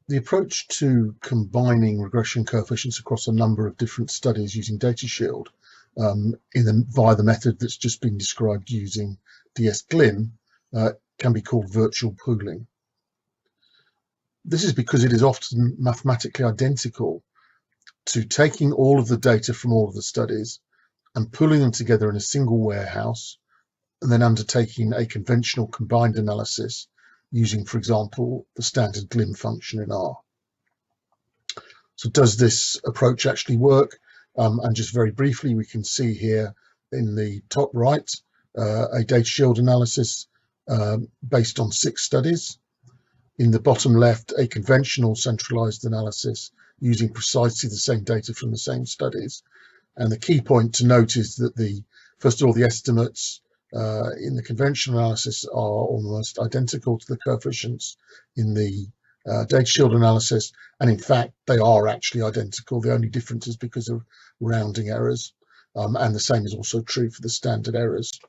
The approach to combining regression coefficients across a number of different studies using DataSHIELD via the method that's just been described using DSGLIM can be called virtual pooling. This is because it is often mathematically identical to taking all of the data from all of the studies and pulling them together in a single warehouse, and then undertaking a conventional combined analysis using, for example, the standard GLIM function in R. So does this approach actually work? And just very briefly, we can see here in the top right a DataSHIELD analysis based on 6 studies. In the bottom left, a conventional centralized analysis using precisely the same data from the same studies. And the key point to note is that first of all, the estimates in the conventional analysis are almost identical to the coefficients in the DataSHIELD analysis, and in fact they are actually identical. The only difference is because of rounding errors, and the same is also true for the standard errors.